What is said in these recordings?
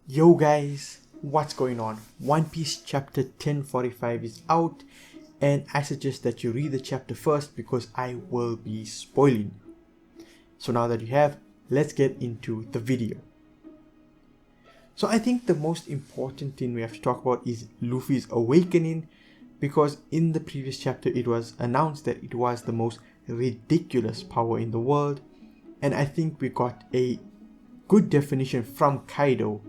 Yo guys, what's going on? One Piece chapter 1045 is out and I suggest that you read the chapter first because I will be spoiling. So now that you have, let's get into the video. So I think the most important thing we have to talk about is Luffy's Awakening, because in the previous chapter it was announced that it was the most ridiculous power in the world, and I think we got a good definition from Kaido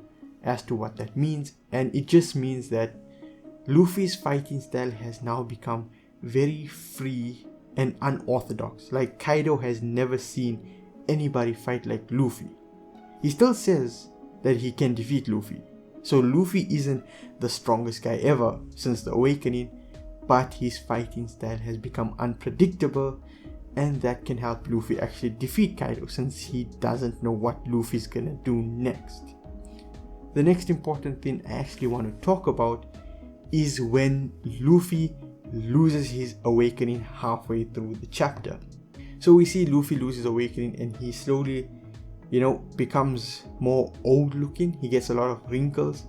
as to what that means, and it just means that Luffy's fighting style has now become very free and unorthodox. Like, Kaido has never seen anybody fight like Luffy. He still says that he can defeat Luffy, so Luffy isn't the strongest guy ever since the Awakening, but his fighting style has become unpredictable, and that can help Luffy actually defeat Kaido since he doesn't know what Luffy's gonna do next. The next important thing I actually want to talk about is when Luffy loses his awakening halfway through the chapter. So we see Luffy lose his awakening and he slowly, becomes more old looking. He gets a lot of wrinkles,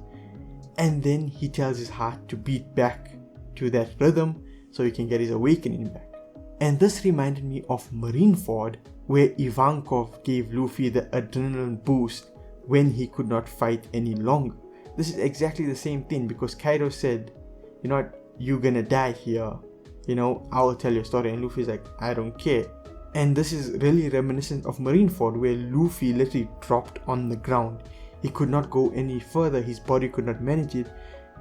and then he tells his heart to beat back to that rhythm so he can get his awakening back. And this reminded me of Marineford, where Ivankov gave Luffy the adrenaline boost when he could not fight any longer. This is exactly the same thing, because Kaido said, you know what, you're gonna die here, I will tell your story, and Luffy's like, I don't care. And this is really reminiscent of Marineford, where Luffy literally dropped on the ground. He could not go any further, his body could not manage it,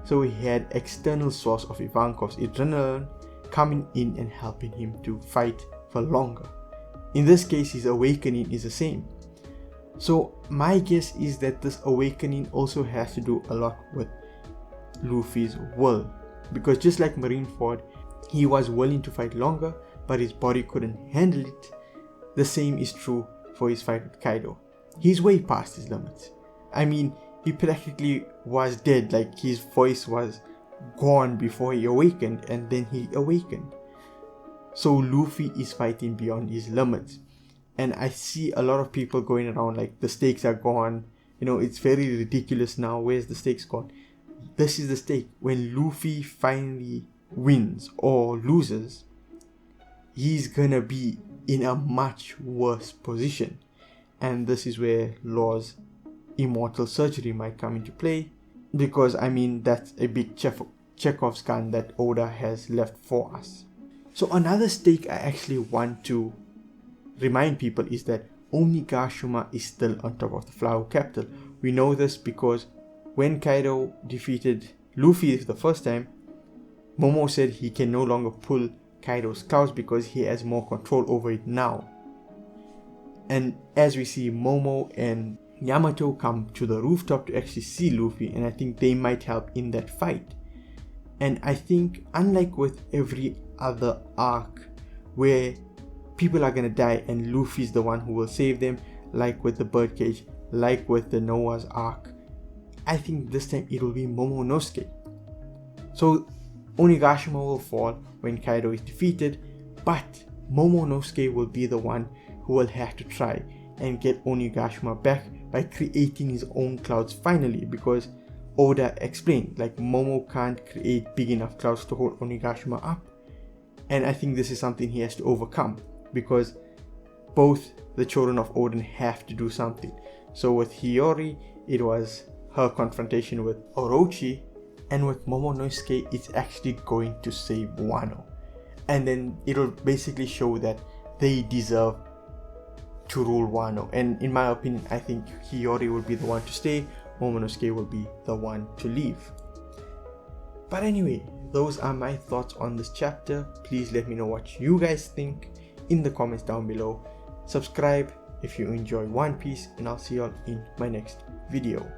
so he had external source of Ivankov's adrenaline coming in and helping him to fight for longer. In this case, his awakening is the same. So my guess is that this awakening also has to do a lot with Luffy's will, because just like Marineford, he was willing to fight longer, but his body couldn't handle it. The same is true for his fight with Kaido. He's way past his limits. I mean, he practically was dead, like his voice was gone before he awakened, and then he awakened. So Luffy is fighting beyond his limits. And I see a lot of people going around like the stakes are gone. It's very ridiculous now. Where's the stakes gone? This is the stake. When Luffy finally wins or loses, he's gonna be in a much worse position. And this is where Law's immortal surgery might come into play, because that's a big Chekhov's gun that Oda has left for us. So another stake I actually want to remind people is that Onigashima is still on top of the Flower Capital. We know this because when Kaido defeated Luffy the first time, Momo said he can no longer pull Kaido's clouds because he has more control over it now. And as we see, Momo and Yamato come to the rooftop to actually see Luffy, and I think they might help in that fight. And I think, unlike with every other arc where people are gonna die and Luffy's the one who will save them, like with the birdcage, like with the Noah's arc, I think this time it will be Momonosuke. So Onigashima will fall when Kaido is defeated, but Momonosuke will be the one who will have to try and get Onigashima back by creating his own clouds finally, because Oda explained, like, Momo can't create big enough clouds to hold Onigashima up, and I think this is something he has to overcome, because both the children of Odin have to do something. So with Hiyori, it was her confrontation with Orochi, and with Momonosuke, it's actually going to save Wano. And then it'll basically show that they deserve to rule Wano. And in my opinion, I think Hiyori will be the one to stay, Momonosuke will be the one to leave. But anyway, those are my thoughts on this chapter. Please let me know what you guys think in the comments down below. Subscribe if you enjoy One Piece, and I'll see y'all in my next video.